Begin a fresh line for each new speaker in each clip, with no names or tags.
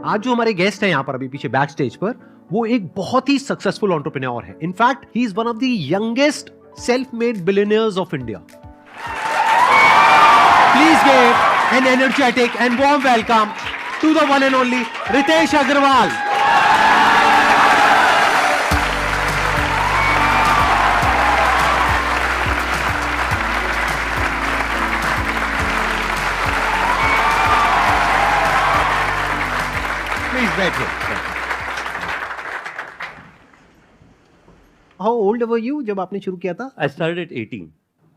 आज जो हमारे गेस्ट हैं यहाँ पर अभी पीछे बैक स्टेज पर, वो एक बहुत ही सक्सेसफुल एंटरप्रेन्योर है. In fact he is one of the youngest self made billionaires of India. Please give an energetic and warm welcome to the one and only Ritesh Agarwal. Please बैठिए. How old were you जब आपने शुरू किया था?
I started at 18.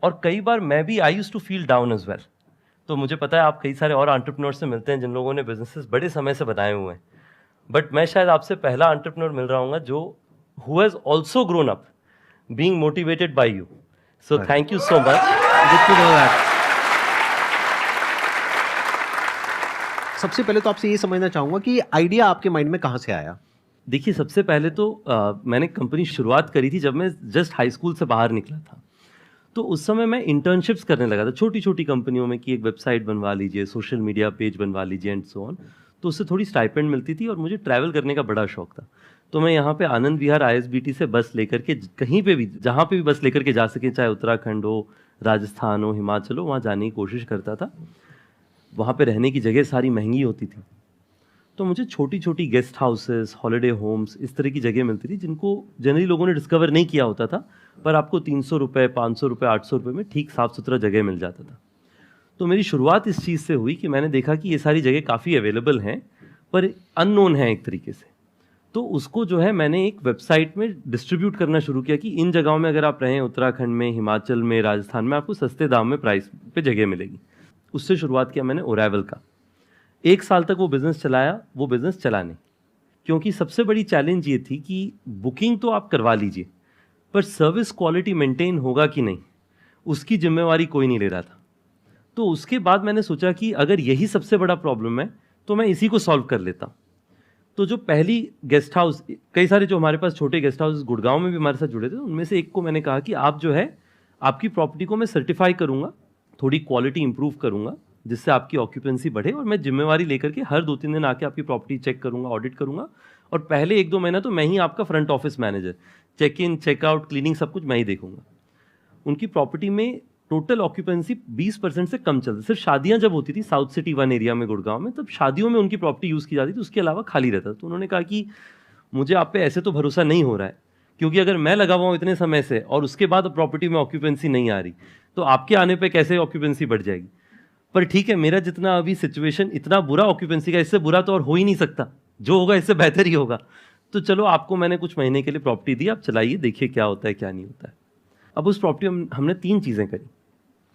और कई बार मैं भी I used to feel down as well. तो मुझे पता है आप कई सारे और एंटरप्रेन्योर से मिलते हैं जिन लोगों ने बिजनेसेस बड़े समय से बनाए हुए हैं, बट मैं शायद आपसे पहला एंटरप्रेन्योर मिल रहा हूँ जो who has also grown up being motivated by you. So thank you so much.
Good to know that. सबसे पहले तो आपसे ये समझना चाहूंगा कि आइडिया आपके माइंड में कहाँ से आया?
देखिए, सबसे पहले तो मैंने कंपनी शुरुआत करी थी जब मैं जस्ट हाई स्कूल से बाहर निकला था. तो उस समय मैं इंटर्नशिप्स करने लगा था छोटी छोटी कंपनियों में कि एक वेबसाइट बनवा लीजिए, सोशल मीडिया पेज बनवा लीजिए एंड सो ऑन. तो उससे थोड़ी स्टाइपेंड मिलती थी और मुझे ट्रैवल करने का बड़ा शौक था. तो मैं यहाँ पे आनंद विहार ISBT से बस लेकर के कहीं पे भी, जहाँ पे भी बस लेकर के जा सके, चाहे उत्तराखंड हो, राजस्थान हो, हिमाचल हो, वहाँ जाने की कोशिश करता था. वहाँ पे रहने की जगह सारी महंगी होती थी, तो मुझे छोटी छोटी गेस्ट हाउसेस, हॉलिडे होम्स, इस तरह की जगह मिलती थी जिनको जनरली लोगों ने डिस्कवर नहीं किया होता था, पर आपको 300 रुपये, 500 रुपये, 800 रुपये में ठीक साफ़ सुथरा जगह मिल जाता था. तो मेरी शुरुआत इस चीज़ से हुई कि मैंने देखा कि ये सारी जगह काफ़ी अवेलेबल हैं पर अननोन हैं एक तरीके से. तो उसको जो है मैंने एक वेबसाइट में डिस्ट्रीब्यूट करना शुरू किया कि इन जगहों में अगर आप रहें, उत्तराखंड में, हिमाचल में, राजस्थान में, आपको सस्ते दाम में प्राइस पे जगह मिलेगी. उससे शुरुआत किया मैंने ओराइवल का. 1 साल तक वो बिज़नेस चलाया. वो बिज़नेस चला नहीं, क्योंकि सबसे बड़ी चैलेंज ये थी कि बुकिंग तो आप करवा लीजिए, पर सर्विस क्वालिटी मेंटेन होगा कि नहीं, उसकी जिम्मेवारी कोई नहीं ले रहा था. तो उसके बाद मैंने सोचा कि अगर यही सबसे बड़ा प्रॉब्लम है तो मैं इसी को सॉल्व कर लेता. तो जो पहली गेस्ट हाउस, कई सारे जो हमारे पास छोटे गेस्ट हाउस गुड़गांव में भी हमारे साथ जुड़े थे, उनमें से एक को मैंने कहा कि आप जो है, आपकी प्रॉपर्टी को मैं सर्टिफाई करूँगा, थोड़ी क्वालिटी इंप्रूव करूँगा, जिससे आपकी ऑक्यूपेंसी बढ़े, और मैं जिम्मेवारी लेकर के हर 2-3 दिन आके आपकी प्रॉपर्टी चेक करूँगा, ऑडिट करूँगा, और पहले 1-2 महीना तो मैं ही आपका front office manager, check in, checkout, cleaning सब कुछ मैं ही देखूँगा. उनकी प्रॉपर्टी में टोटल ऑक्यूपेंसी 20% से कम चलती. सिर्फ शादियां जब होती थी साउथ सिटी 1 एरिया में गुड़गांव में, तब शादियों में उनकी प्रॉपर्टी यूज़ की जाती थी, उसके अलावा खाली रहता. तो उन्होंने कहा कि मुझे आप पे ऐसे तो भरोसा नहीं हो रहा है, क्योंकि अगर मैं लगा हुआ हूँ इतने समय से और उसके बाद प्रॉपर्टी में ऑक्यूपेंसी नहीं आ रही, तो आपके आने पे कैसे ऑक्यूपेंसी बढ़ जाएगी. पर ठीक है, मेरा जितना अभी सिचुएशन इतना बुरा ऑक्यूपेंसी का, इससे बुरा तो और हो ही नहीं सकता, जो होगा इससे बेहतर ही होगा. तो चलो, आपको मैंने कुछ महीने के लिए प्रॉपर्टी दी, आप चलाइए, देखिए क्या होता है क्या नहीं होता है. अब उस प्रॉपर्टी में हमने 3 चीज़ें करी.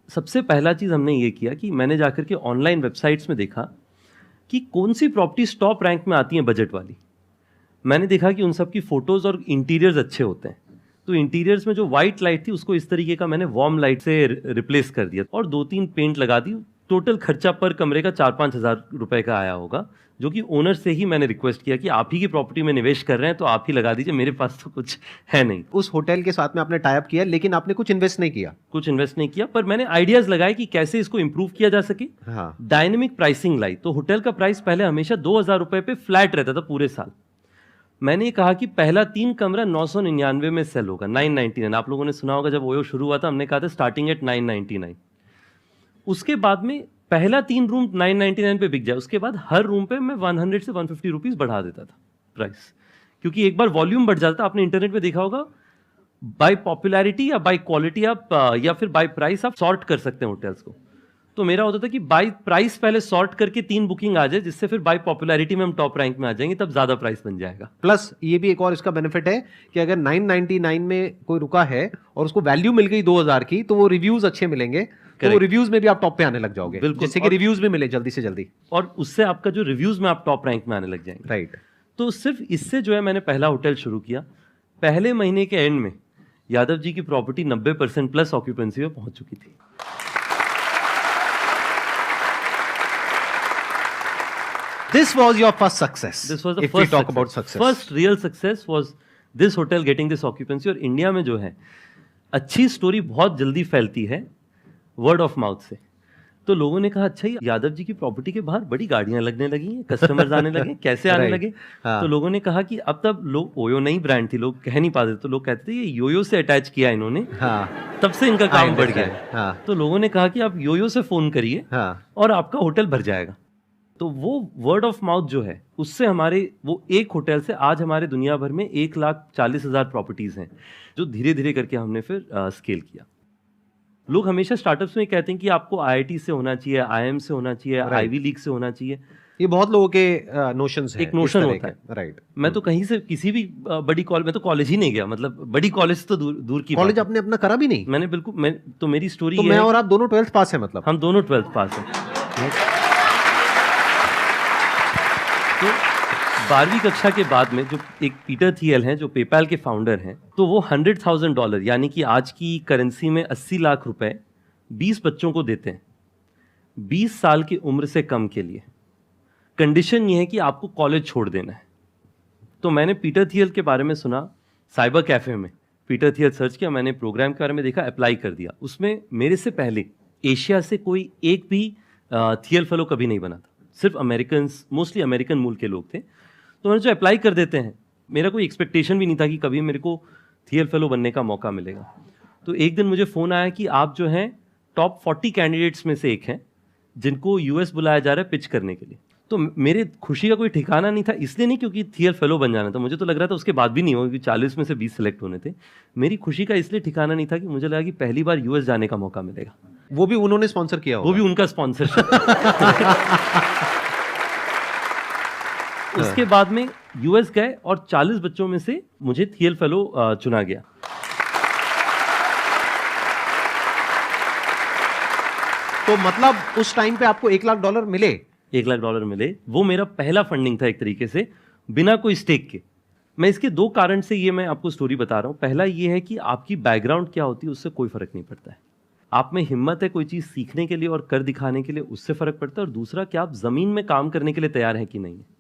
सबसे पहला चीज़ हमने ये किया कि मैंने जाकर के ऑनलाइन वेबसाइट्स में देखा कि कौन सी प्रॉपर्टी टॉप रैंक में आती हैं बजट वाली. मैंने देखा कि उन सब की फ़ोटोज़ और इंटीरियर्स अच्छे होते हैं. तो इंटीरियर्स में जो वाइट लाइट थी उसको इस तरीके का मैंने वार्म लाइट से रिप्लेस कर दिया और 2-3 पेंट लगा दी. टोटल खर्चा पर कमरे का 4-5 हज़ार रुपये का आया होगा, जो कि ओनर से ही मैंने रिक्वेस्ट किया कि आप ही की प्रॉपर्टी में निवेश कर रहे हैं तो आप ही लगा दीजिए, मेरे पास तो कुछ है नहीं.
उस होटल के साथ में आपने टाई अप किया, लेकिन आपने कुछ इन्वेस्ट नहीं किया?
कुछ इन्वेस्ट नहीं किया, पर मैंने आइडियाज़ लगाए कि कैसे इसको इंप्रूव किया जा सके.
हाँ.
डायनेमिक प्राइसिंग लाई. तो होटल का प्राइस पहले हमेशा 2,000 रुपये पे फ्लैट रहता था पूरे साल. मैंने कहा कि पहला 3 कमरा 999 में सेल होगा, 999. आप लोगों ने सुना होगा जब ओयो शुरू हुआ था, हमने कहा था स्टार्टिंग एट 999. उसके बाद में पहला 3 रूम 999 पे बिक जाए, उसके बाद हर रूम पे मैं 100 से 150 रुपीज़ बढ़ा देता था प्राइस, क्योंकि एक बार वॉल्यूम बढ़ जाता. आपने इंटरनेट पे देखा होगा, बाय पॉपुलैरिटी या बाय क्वालिटी आप या फिर बाय प्राइस आप सॉर्ट कर सकते हैं होटल्स को. तो मेरा होता था कि बाय प्राइस पहले सॉर्ट करके 3 बुकिंग आ जाए, जिससे फिर बाय पॉपुलैरिटी में हम टॉप रैंक में आ जाएंगे, तब ज़्यादा प्राइस बन जाएगा.
प्लस ये भी एक और इसका बेनिफिट है कि अगर 999 में कोई रुका है और उसको वैल्यू मिल गई 2000 की, तो वो रिव्यूज अच्छे मिलेंगे. तो रिव्यूज में भी आप टॉप पे आने लग जाओगे, जिससे कि रिव्यूज भी मिले जल्दी से जल्दी,
और उससे आपका जो रिव्यूज में आप टॉप रैंक में आने लग जाएंगे.
राइट.
तो सिर्फ इससे जो है मैंने पहला होटल शुरू किया. पहले महीने के एंड में यादव जी की प्रॉपर्टी 90% प्लस ऑक्यूपेंसी में पहुंच चुकी थी.
This was your first success.
This was the
if
first
we talk
success.
about success.
First real success was this hotel getting this occupancy. और इंडिया में जो है अच्छी स्टोरी बहुत जल्दी फैलती है वर्ड ऑफ माउथ से. तो लोगों ने कहा अच्छा, ये यादव जी की प्रॉपर्टी के बाहर बड़ी गाड़ियां लगने लगी हैं, कस्टमर्स आने लगे, कैसे आने लगे? तो लोगों ने कहा कि अब तब लोग, ओयो नई ब्रांड थी, लोग कह नहीं पाते, तो लोग कहते थे ये योयो से अटैच किया इन्होंने, तब से इनका काम बढ़ गया। तो लोगों ने कहा कि आप योयो से फोन करिए और आपका होटल भर जाएगा। तो वो वर्ड ऑफ माउथ जो है, उससे हमारे वो एक होटल से आज हमारे दुनिया भर में 1,40,000 प्रॉपर्टीज हैं, जो धीरे धीरे करके हमने फिर स्केल किया। लोग हमेशा स्टार्टअप्स में कहते हैं कि आपको आईआईटी से होना चाहिए, आईएम से होना चाहिए, आईवी लीग से होना चाहिए।
ये बहुत लोगों के नोशंस हैं,
एक नोशन होता है,
राइट।
मैं तो कहीं से किसी भी बड़ी कॉलेज, मैं तो कॉलेज ही नहीं गया, मतलब बड़ी कॉलेज तो दूर की
कॉलेज आपने अपना करा भी नहीं?
मैंने बिल्कुल, मैं तो मेरी स्टोरी
तो मैं और आप दोनों 12th पास है, मतलब
हम दोनों 12th पास हैं। तो 12वीं कक्षा के बाद में जो एक पीटर थियल हैं, जो पेपैल के फाउंडर हैं, तो वो $100,000 यानी कि आज की करेंसी में 80 लाख रुपए 20 बच्चों को देते हैं 20 साल की उम्र से कम के लिए। कंडीशन ये है कि आपको कॉलेज छोड़ देना है। तो मैंने पीटर थियल के बारे में सुना, साइबर कैफे में पीटर थियल सर्च किया, मैंने प्रोग्राम के बारे में देखा, अप्लाई कर दिया। उसमें मेरे से पहले एशिया से कोई एक भी थियल फेलो कभी नहीं बना था, सिर्फ अमेरिकन, मोस्टली अमेरिकन मूल के लोग थे। तो मैंने जो अप्लाई कर देते हैं, मेरा कोई एक्सपेक्टेशन भी नहीं था कि कभी मेरे को थियल फेलो बनने का मौका मिलेगा। तो एक दिन मुझे फ़ोन आया कि आप जो हैं टॉप 40 कैंडिडेट्स में से एक हैं जिनको यूएस बुलाया जा रहा है पिच करने के लिए। तो मेरे खुशी का कोई ठिकाना नहीं था, इसलिए नहीं क्योंकि थियल फेलो बन जाना था, मुझे तो लग रहा था उसके बाद भी नहीं होगा, क्योंकि 40 में से 20 सेलेक्ट होने थे। मेरी खुशी का इसलिए ठिकाना नहीं था कि मुझे लगा कि पहली बार यूएस जाने का मौका मिलेगा।
वो भी उन्होंने स्पॉन्सर किया होगा।
वो भी उनका स्पॉन्सरशिप। उसके बाद में यूएस गए और 40 बच्चों में से मुझे थियल फेलो चुना गया।
तो मतलब उस टाइम पे आपको $1 लाख मिले?
$1 लाख मिले। वो मेरा पहला फंडिंग था एक तरीके से, बिना कोई स्टेक के। मैं इसके 2 कारण से ये मैं आपको स्टोरी बता रहा हूँ। पहला ये है कि आपकी बैकग्राउंड क्या होती है उससे कोई फर्क नहीं पड़ता है। आप में हिम्मत है कोई चीज़ सीखने के लिए और कर दिखाने के लिए, उससे फर्क पड़ता है। और दूसरा कि आप ज़मीन में काम करने के लिए तैयार हैं कि नहीं है।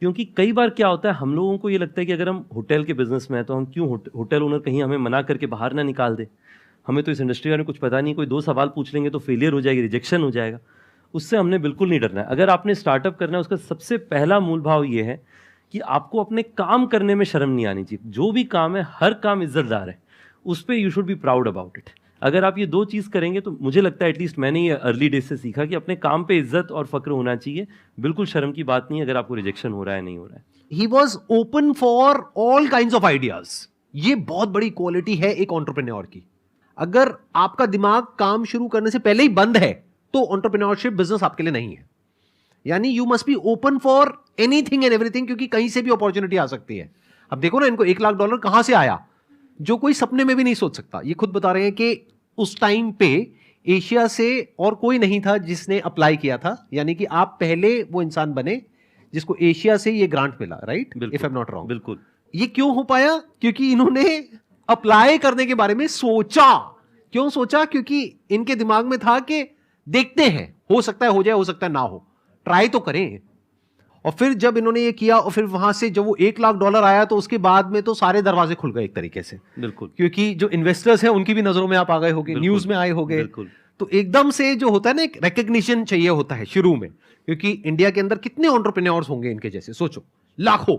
क्योंकि कई बार क्या होता है, हम लोगों को ये लगता है कि अगर हम होटल के बिजनेस में हैं तो हम क्यों होटल ओनर कहीं हमें मना करके बाहर ना निकाल दे, हमें तो इस इंडस्ट्री के बारे में कुछ पता नहीं, कोई 2 सवाल पूछ लेंगे तो फेलियर हो जाएगी, रिजेक्शन हो जाएगा। उससे हमने बिल्कुल नहीं डरना है। अगर आपने स्टार्टअप करना है, उसका सबसे पहला मूल भाव ये है कि आपको अपने काम करने में शर्म नहीं आनी चाहिए। जो भी काम है, हर काम इज्जतदार है, उस पर you should be proud about it. अगर आप ये 2 चीज़ करेंगे तो मुझे लगता है, एटलीस्ट मैंने ये अर्ली डेज से सीखा कि अपने काम पे इज्जत और फक्र होना चाहिए। बिल्कुल शर्म की बात नहीं अगर आपको रिजेक्शन हो रहा है, नहीं हो रहा है।
He was open for all kinds of ideas. ये बहुत बड़ी क्वालिटी है एक एंटरप्रेन्योर की। अगर आपका दिमाग काम शुरू करने से पहले ही बंद है तो एंटरप्रेन्योरशिप बिजनेस आपके लिए नहीं है। यानी you must be open for anything and everything, क्योंकि कहीं से भी अपॉर्चुनिटी आ सकती है। अब देखो ना, इनको $1 लाख कहां से आया, जो कोई सपने में भी नहीं सोच सकता। ये खुद बता रहे हैं कि उस टाइम पे एशिया से और कोई नहीं था जिसने अप्लाई किया था, यानी कि आप पहले वो इंसान बने जिसको एशिया से ये ग्रांट मिला, right? If I am not wrong.
बिल्कुल।
ये क्यों हो पाया? क्योंकि इन्होंने अप्लाई करने के बारे में सोचा। क्यों सोचा? क्योंकि इनके दिमाग में था कि देखते हैं, हो सकता है हो जाए, हो सकता है ना हो, ट्राई तो करें। और फिर जब इन्होंने ये किया और फिर वहां से जब वो $1 लाख आया तो उसके बाद में तो सारे दरवाजे खुल गए एक तरीके से।
बिल्कुल।
क्योंकि जो इन्वेस्टर्स हैं उनकी भी नजरों में आप आ गए होगे, न्यूज में आए होगे।
बिल्कुल।
तो एकदम से जो होता है ना, एक रिकग्निशन चाहिए होता है शुरू में, क्योंकि इंडिया के अंदर कितने एंटरप्रेन्योर्स होंगे इनके जैसे, सोचो, लाखों।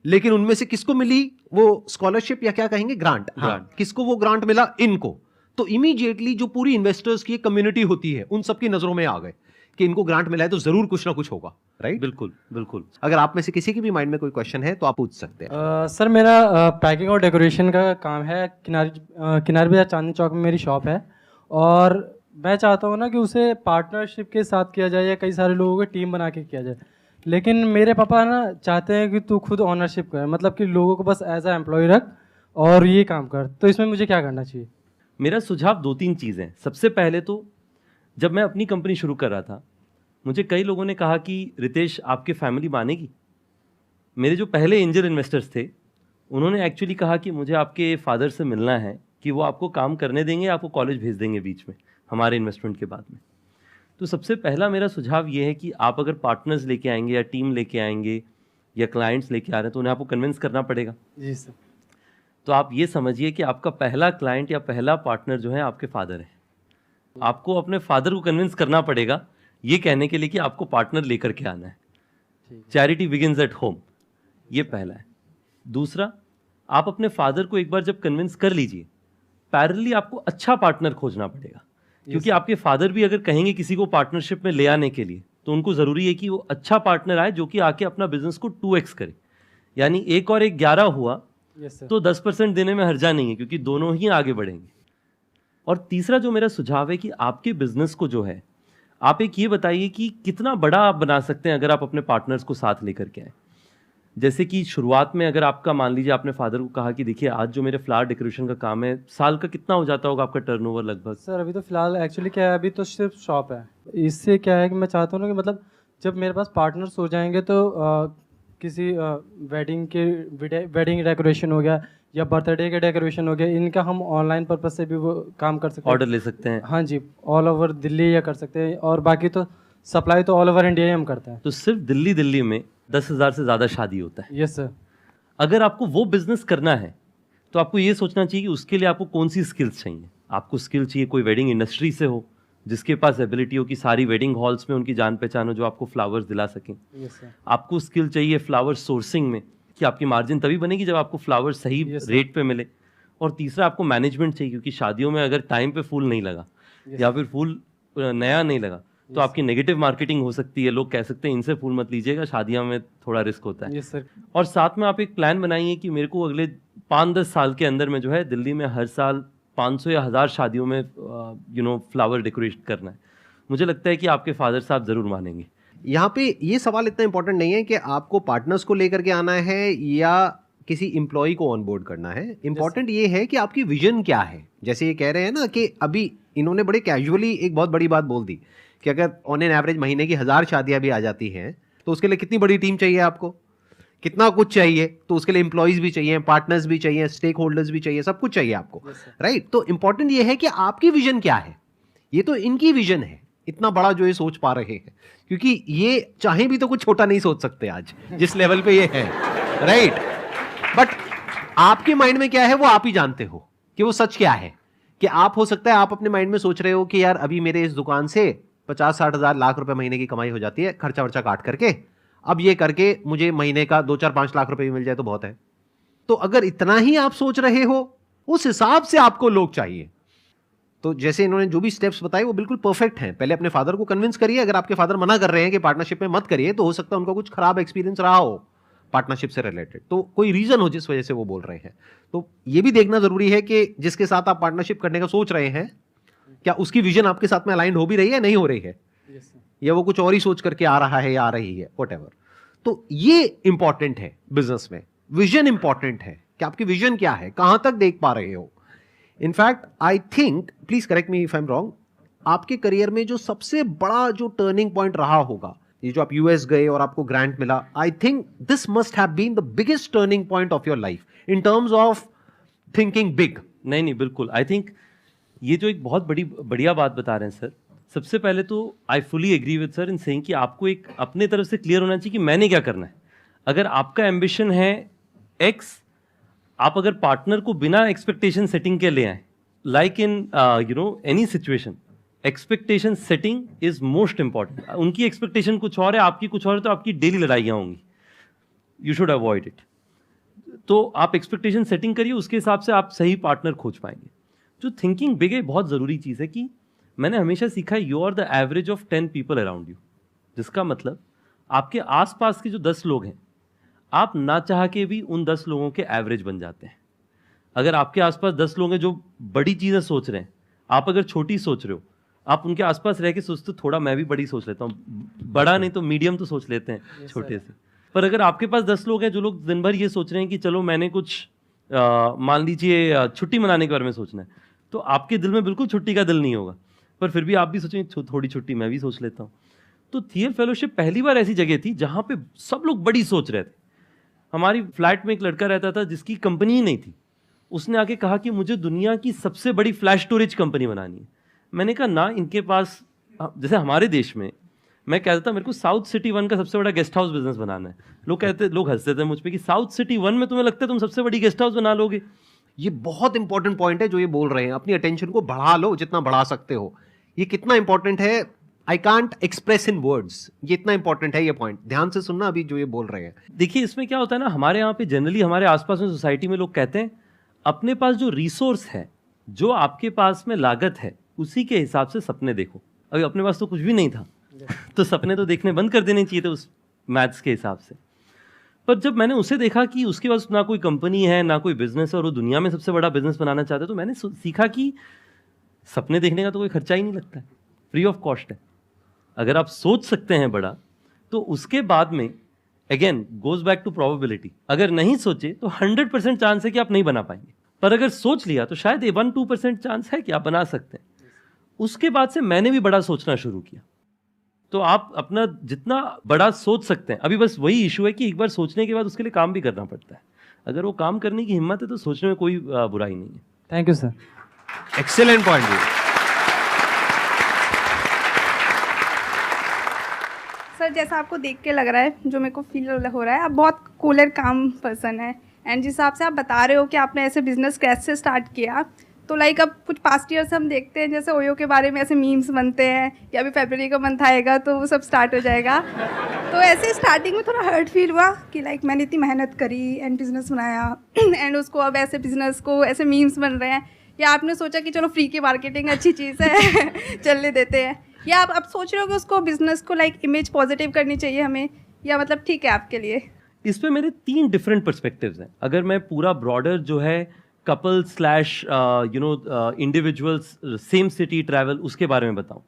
लेकिन उनमें से किसको मिली वो स्कॉलरशिप या क्या कहेंगे, ग्रांट? हाँ, किसको वो ग्रांट मिला? इनको। तो इमीडिएटली जो पूरी इन्वेस्टर्स की कम्युनिटी होती है उन सबकी नजरों में आ गए कि इनको ग्रांट मिला है तो जरूर कुछ ना कुछ होगा, राइट?
बिल्कुल बिल्कुल।
अगर आप में से किसी के भी माइंड में कोई क्वेश्चन है तो आप पूछ सकते हैं।
सर, मेरा पैकिंग और डेकोरेशन का काम है। किनारे बाजार चांदनी चौक में मेरी शॉप है, और मैं चाहता हूँ ना कि उसे पार्टनरशिप के साथ किया जाए या कई सारे लोगों की टीम बना के किया जाए। लेकिन मेरे पापा ना चाहते हैं कि तू खुद ऑनरशिप कर, मतलब कि लोगों को बस एज अ एम्प्लॉय रख और ये काम कर। तो इसमें मुझे क्या करना चाहिए?
मेरा सुझाव 2-3 चीज़ें। सबसे पहले तो जब मैं अपनी कंपनी शुरू कर रहा था, मुझे कई लोगों ने कहा कि रितेश, आपके फैमिली मानेगी? मेरे जो पहले एंजल इन्वेस्टर्स थे उन्होंने एक्चुअली कहा कि मुझे आपके फादर से मिलना है कि वो आपको काम करने देंगे, आपको कॉलेज भेज देंगे बीच में हमारे इन्वेस्टमेंट के बाद में। तो सबसे पहला मेरा सुझाव ये है कि आप अगर पार्टनर्स लेके आएंगे या टीम लेके आएंगे या क्लाइंट्स लेके आ रहे हैं तो उन्हें आपको कन्विंस करना पड़ेगा।
जी सर।
तो आप ये समझिए कि आपका पहला क्लाइंट या पहला पार्टनर जो है आपके फादर है। आपको अपने फादर को कन्विंस करना पड़ेगा ये कहने के लिए कि आपको पार्टनर लेकर के आना है। चैरिटी बिगिंस एट होम, ये पहला है। दूसरा, आप अपने फादर को एक बार जब कन्विंस कर लीजिए, पैरेलली आपको अच्छा पार्टनर खोजना पड़ेगा, क्योंकि आपके फादर भी अगर कहेंगे किसी को पार्टनरशिप में ले आने के लिए, तो उनको ज़रूरी है कि वो अच्छा पार्टनर आए जो कि आके अपना बिजनेस को 2x करे। यानी 1 और 1 11 हुआ तो 10% देने में हर्जा नहीं है, क्योंकि दोनों ही आगे बढ़ेंगे। और तीसरा जो मेरा सुझाव है कि आपके बिजनेस को जो है, आप एक ये बताइए कि कितना बड़ा आप बना सकते हैं अगर आप अपने पार्टनर्स को साथ लेकर के आए। जैसे कि शुरुआत में अगर आपका, मान लीजिए आपने फादर को कहा कि देखिए आज जो मेरे फ्लावर डेकोरेशन का काम है, साल का कितना हो जाता होगा आपका टर्नओवर लगभग?
सर अभी तो फिलहाल एक्चुअली क्या है, अभी तो सिर्फ शॉप है। इससे क्या है कि मैं चाहता हूँ ना कि मतलब जब मेरे पास पार्टनर्स हो जाएंगे तो किसी वेडिंग डेकोरेशन हो गया या बर्थडे के डेकोरेशन हो गया, इनका हम ऑनलाइन पर्पज से भी वो काम कर सकते हैं,
ऑर्डर ले सकते हैं।
हाँ जी, ऑल ओवर दिल्ली या कर सकते हैं, और बाकी तो सप्लाई तो ऑल ओवर इंडिया ही हम करते हैं।
तो सिर्फ दिल्ली में 10,000 से ज़्यादा शादी होता है।
Yes sir.
अगर आपको वो बिजनेस करना है तो आपको ये सोचना चाहिए कि उसके लिए आपको कौन सी स्किल्स चाहिए। आपको स्किल चाहिए कोई वेडिंग इंडस्ट्री से हो, जिसके पास एबिलिटी हो कि सारी वेडिंग हॉल्स में उनकी जान पहचान हो, जो आपको फ्लावर्स दिला सकें।
Yes sir.
आपको स्किल चाहिए फ्लावर सोर्सिंग में, कि आपकी मार्जिन तभी बनेगी जब आपको फ्लावर सही रेट पे मिले। और तीसरा, आपको मैनेजमेंट चाहिए, क्योंकि शादियों में अगर टाइम पे फूल नहीं लगा या फिर फूल नया नहीं लगा तो आपकी नेगेटिव मार्केटिंग हो सकती है। लोग कह सकते हैं इनसे फूल मत लीजिएगा, शादियों में थोड़ा रिस्क होता है।
Yes sir.
और साथ में आप एक प्लान बनाइए कि मेरे को अगले 5-10 साल के अंदर में जो है दिल्ली में हर साल 500 या 1000 शादियों में फ्लावर डेकोरेट करना है। मुझे लगता है कि आपके फादर साहब जरूर मानेंगे।
यहाँ पे ये सवाल इतना इंपॉर्टेंट नहीं है कि आपको पार्टनर्स को लेकर के आना है या किसी एम्प्लॉय को ऑनबोर्ड करना है। इंपॉर्टेंट ये है कि आपकी विजन क्या है। जैसे ये कह रहे हैं ना कि अभी इन्होंने बड़े कैजुअली एक बहुत बड़ी बात बोल दी कि अगर ऑन एन एवरेज महीने की 1000 शादियां भी आ जाती हैं तो उसके लिए कितनी बड़ी टीम चाहिए, आपको कितना कुछ चाहिए। तो उसके लिए एम्प्लॉयज भी चाहिए, पार्टनर्स भी चाहिए, स्टेक होल्डर्स भी चाहिए, सब कुछ चाहिए आपको, राइट। तो इंपॉर्टेंट ये है कि आपकी विजन क्या है। ये तो इनकी विजन है, इतना बड़ा जो ये सोच पा रहे हैं, क्योंकि ये चाहे भी तो कुछ छोटा नहीं सोच सकते आज जिस लेवल पे ये है, राइट। बट आपके माइंड में क्या है वो आप ही जानते हो कि वो सच क्या है। कि आप, हो सकता है आप अपने माइंड में सोच रहे हो कि यार अभी मेरे इस दुकान से 50-60 हज़ार लाख रुपए महीने की कमाई हो जाती है खर्चा वर्चा काट करके, अब ये करके मुझे महीने का 2-4-5 लाख रुपए भी मिल जाए तो बहुत है। तो अगर इतना ही आप सोच रहे हो, उस हिसाब से आपको लोग चाहिए। तो जैसे इन्होंने जो भी स्टेप्स बताए वो बिल्कुल परफेक्ट हैं। पहले अपने फादर को कन्विंस करिए। अगर आपके फादर मना कर रहे हैं कि पार्टनरशिप में मत करिए, तो हो सकता है उनका कुछ खराब एक्सपीरियंस रहा हो पार्टनरशिप से रिलेटेड, तो कोई रीजन हो जिस वजह से वो बोल रहे हैं। तो ये भी देखना जरूरी है कि जिसके साथ आप पार्टनरशिप करने का सोच रहे हैं, क्या उसकी विजन आपके साथ में अलाइन हो भी रही है, नहीं हो रही है, या वो कुछ और ही सोच करके आ रहा है या आ रही है, व्हाटएवर। तो ये इंपॉर्टेंट है बिजनेस में। विजन इंपॉर्टेंट है कि आपकी विजन क्या है, कहां तक देख पा रहे हो। In fact I think, please correct me if I am wrong, आपके करियर में जो सबसे बड़ा जो टर्निंग पॉइंट रहा होगा, ये जो आप यूएस गए और आपको ग्रांट मिला, I think this must have been the biggest turning point of your life in terms of thinking big.
नहीं, बिल्कुल। आई थिंक ये जो एक बहुत बढ़िया बात बता रहे हैं सर। सबसे पहले तो I fully agree with sir in saying कि आपको एक अपने तरफ से क्लियर होना चाहिए कि मैंने क्या करना है। अगर आपका एम्बिशन है एक्स, आप अगर पार्टनर को बिना एक्सपेक्टेशन सेटिंग के ले आए, like in any situation, expectation setting is most important. उनकी एक्सपेक्टेशन कुछ और है, आपकी कुछ और है, तो आपकी डेली लड़ाइयाँ होंगी। You should avoid it. तो आप एक्सपेक्टेशन सेटिंग करिए, उसके हिसाब से आप सही पार्टनर खोज पाएंगे। जो थिंकिंग बिग है, बहुत ज़रूरी चीज़ है कि मैंने हमेशा सीखा है, you are the average of 10 people around you. जिसका मतलब आपके आसपास के जो 10 लोग हैं, आप ना चाह के भी उन 10 लोगों के एवरेज बन जाते हैं। अगर आपके आसपास 10 लोग हैं जो बड़ी चीज़ें सोच रहे हैं, आप अगर छोटी सोच रहे हो, आप उनके आसपास रह के सोचते हो थोड़ा मैं भी बड़ी सोच लेता हूँ, बड़ा नहीं तो मीडियम तो सोच लेते हैं छोटे से। पर अगर आपके पास 10 लोग हैं जो लोग दिन भर ये सोच रहे हैं कि चलो मैंने कुछ मान लीजिए छुट्टी मनाने के बारे में सोचना है, तो आपके दिल में बिल्कुल छुट्टी का दिल नहीं होगा, पर फिर भी आप भी सोचेंगे थोड़ी छुट्टी मैं भी सोच लेता हूँ। तो थियल फेलोशिप पहली बार ऐसी जगह थी जहाँ पे सब लोग बड़ी सोच रहे थे। हमारी फ्लैट में एक लड़का रहता था जिसकी कंपनी ही नहीं थी। उसने आके कहा कि मुझे दुनिया की सबसे बड़ी फ्लैश स्टोरेज कंपनी बनानी है। मैंने कहा ना, इनके पास, जैसे हमारे देश में मैं कहता था मेरे को साउथ सिटी 1 का सबसे बड़ा गेस्ट हाउस बिजनेस बनाना है। लोग हंसते थे मुझ पे कि साउथ सिटी 1 में तुम्हें लगता है तुम सबसे बड़ी गेस्ट हाउस बना लोगे।
ये बहुत इंपॉर्टेंट पॉइंट है जो ये बोल रहे हैं। अपनी अटेंशन को बढ़ा लो जितना बढ़ा सकते हो। ये कितना इंपॉर्टेंट है, I can't express in words, ये इतना इंपॉर्टेंट है ये पॉइंट, ध्यान से सुनना अभी जो ये बोल रहे हैं।
देखिए इसमें क्या होता है ना, हमारे यहाँ पे जनरली हमारे आसपास में सोसाइटी में लोग कहते हैं अपने पास जो रिसोर्स है, जो आपके पास में लागत है, उसी के हिसाब से सपने देखो। अभी अपने पास तो कुछ भी नहीं था तो सपने तो देखने बंद कर देने चाहिए थे उस मैथ्स के हिसाब से। पर जब मैंने उसे देखा कि उसके पास ना कोई कंपनी है ना कोई बिजनेस है और वो दुनिया में सबसे बड़ा बिजनेस बनाना चाहता है, तो मैंने सीखा कि सपने देखने का तो कोई खर्चा ही नहीं लगता है, फ्री ऑफ कॉस्ट है। अगर आप सोच सकते हैं बड़ा तो उसके बाद में again goes back to probability, अगर नहीं सोचे तो 100% चांस है कि आप नहीं बना पाएंगे, पर अगर सोच लिया तो शायद 1-2% चांस है कि आप बना सकते हैं। उसके बाद से मैंने भी बड़ा सोचना शुरू किया। तो आप अपना जितना बड़ा सोच सकते हैं, अभी बस वही इशू है कि एक बार सोचने के बाद उसके लिए काम भी करना पड़ता है। अगर वो काम करने की हिम्मत है तो सोचने में कोई बुराई नहीं है।
Thank you sir.
Excellent point.
Sir जैसा आपको देख के लग रहा है, जो मेरे को फील हो रहा है, आप बहुत कूलर काम पर्सन है, एंड जिस हिसाब से आप बता रहे हो कि आपने ऐसे बिजनेस कैसे स्टार्ट किया, तो लाइक अब कुछ पास्ट ईयर से हम देखते हैं जैसे ओयो के बारे में ऐसे मीम्स बनते हैं, या अभी फरवरी का मंथ आएगा तो वो सब स्टार्ट हो जाएगा। तो ऐसे स्टार्टिंग में थोड़ा हर्ट फील हुआ कि लाइक मैंने इतनी मेहनत करी एंड बिजनेस बनाया एंड उसको अब ऐसे बिजनेस को ऐसे मीम्स बन रहे हैं, या आपने सोचा कि चलो फ्री की मार्केटिंग अच्छी चीज़ है चलने देते हैं, या आप अब सोच रहे हो कि उसको बिजनेस को लाइक इमेज पॉजिटिव करनी चाहिए हमें, या मतलब ठीक है आपके लिए?
इस पे मेरे 3 डिफरेंट पर्सपेक्टिव्स हैं। अगर मैं पूरा ब्रॉडर जो है couple slash individuals same city travel उसके बारे में बताऊं,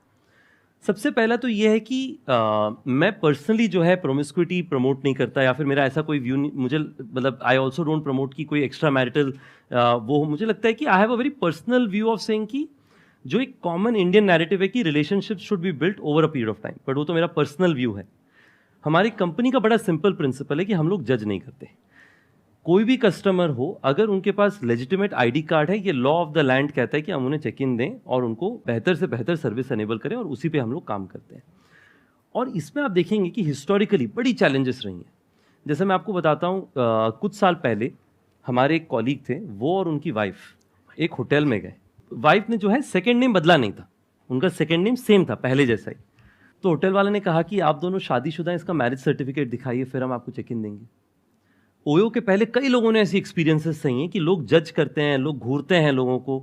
सबसे पहला तो ये है कि मैं पर्सनली जो है प्रोमिस्क्यूटी प्रमोट नहीं करता, या फिर मेरा ऐसा कोई व्यू नहीं, मुझे मतलब आई ऑल्सो डोंट प्रमोट की कोई एक्स्ट्रा मैरिटल वो, मुझे लगता है कि I have a very personal view of saying कि जो एक कॉमन इंडियन नैरेटिव है कि relationship should be built over a period of time, but वो तो मेरा पर्सनल व्यू है। हमारी कंपनी का बड़ा सिंपल प्रिंसिपल है कि हम लोग जज नहीं करते। कोई भी कस्टमर हो, अगर उनके पास लेजिटिमेट आईडी कार्ड है, ये लॉ ऑफ द लैंड कहता है कि हम उन्हें चेक इन दें और उनको बेहतर से बेहतर सर्विस एनेबल करें, और उसी पे हम लोग काम करते हैं। और इसमें आप देखेंगे कि हिस्टोरिकली बड़ी चैलेंजेस रही हैं। जैसे मैं आपको बताता हूँ, कुछ साल पहले हमारे एक कॉलीग थे, वो और उनकी वाइफ एक होटल में गए। वाइफ ने जो है सेकेंड नेम बदला नहीं था, उनका सेकेंड नेम सेम था पहले जैसा ही। तो होटल वाले ने कहा कि आप दोनों शादीशुदा हैं, इसका मैरिज सर्टिफिकेट दिखाइए, फिर हम आपको चेक इन देंगे। ओयो के पहले कई लोगों ने ऐसी एक्सपीरियंसेस सही हैं कि लोग जज करते हैं, लोग घूरते हैं लोगों को।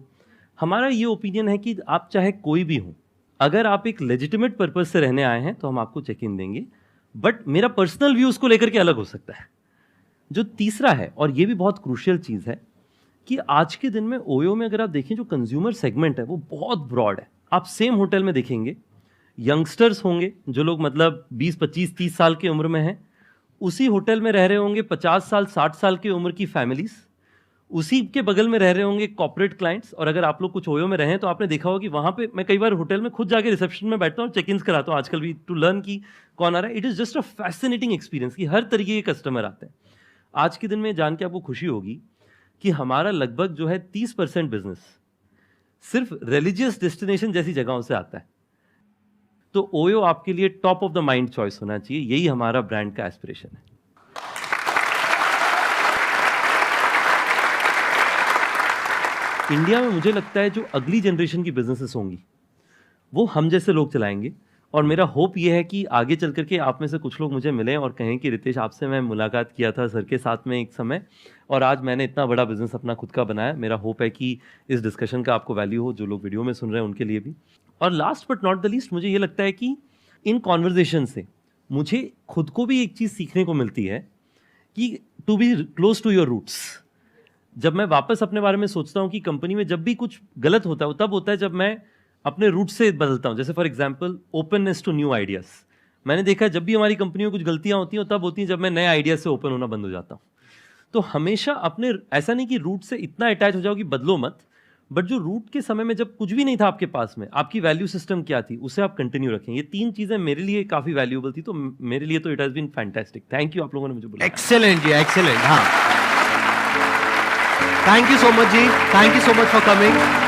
हमारा ये ओपिनियन है कि आप चाहे कोई भी हो, अगर आप एक लेजिटिमेट पर्पज से रहने आए हैं तो हम आपको चेक इन देंगे, बट मेरा पर्सनल व्यू उसको लेकर के अलग हो सकता है। जो तीसरा है, और ये भी बहुत क्रूशियल चीज़ है, कि आज के दिन में ओयो में अगर आप देखें जो कंज्यूमर सेगमेंट है वो बहुत ब्रॉड है। आप सेम होटल में देखेंगे यंगस्टर्स होंगे जो लोग मतलब 20, 25, 30 साल की उम्र में हैं, उसी होटल में रह रहे होंगे 50 साल 60 साल की उम्र की फैमिलीज, उसी के बगल में रह रहे होंगे कॉर्पोरेट क्लाइंट्स। और अगर आप लोग कुछ ओयो में रहे तो आपने देखा होगा कि वहाँ पे मैं कई बार होटल में खुद जाके रिसेप्शन में बैठता हूँ और चेक इन कराता हूँ आजकल भी, टू लर्न की कौन आ रहा है। It is just a fascinating experience कि हर तरीके के कस्टमर आते हैं। आज के दिन में जान के आपको खुशी होगी कि हमारा लगभग जो है 30% बिजनेस सिर्फ रिलीजियस डेस्टिनेशन जैसी जगहों से आता है। तो ओयो आपके लिए top of the mind choice होना चाहिए, यही हमारा ब्रांड का एस्पिरेशन है। इंडिया में मुझे लगता है जो अगली जनरेशन की बिजनेसेस होंगी वो हम जैसे लोग चलाएंगे, और मेरा होप ये है कि आगे चल करके आप में से कुछ लोग मुझे मिलें और कहें कि रितेश आपसे मैं मुलाकात किया था सर के साथ में एक समय, और आज मैंने इतना बड़ा बिजनेस अपना खुद का बनाया। मेरा होप है कि इस डिस्कशन का आपको वैल्यू हो, जो लोग वीडियो में सुन रहे हैं उनके लिए भी। और last but not the least, मुझे ये लगता है कि इन कॉन्वर्जेशन से मुझे खुद को भी एक चीज़ सीखने को मिलती है कि to be close to your roots. जब मैं वापस अपने बारे में सोचता हूँ कि कंपनी में जब भी कुछ गलत होता है वो तब होता है जब मैं अपने रूट से बदलता हूँ। जैसे for example openness to new ideas. मैंने देखा है जब भी हमारी कंपनी में कुछ गलतियाँ होती हैं तब होती हैं जब मैं नए आइडियाज़ से ओपन होना बंद हो जाता हूँ। तो हमेशा अपने, ऐसा नहीं कि रूट से इतना अटैच हो जाओ कि बदलो मत, बट जो रूट के समय में जब कुछ भी नहीं था आपके पास में, आपकी वैल्यू सिस्टम क्या थी, उसे आप कंटिन्यू रखें। ये 3 चीज़ें मेरे लिए काफ़ी वैल्यूएबल थी, तो मेरे लिए तो it has been fantastic. Thank you आप लोगों ने मुझे बोला।
Excellent ji, excellent. हाँ, thank you so much ji, thank you so much for coming.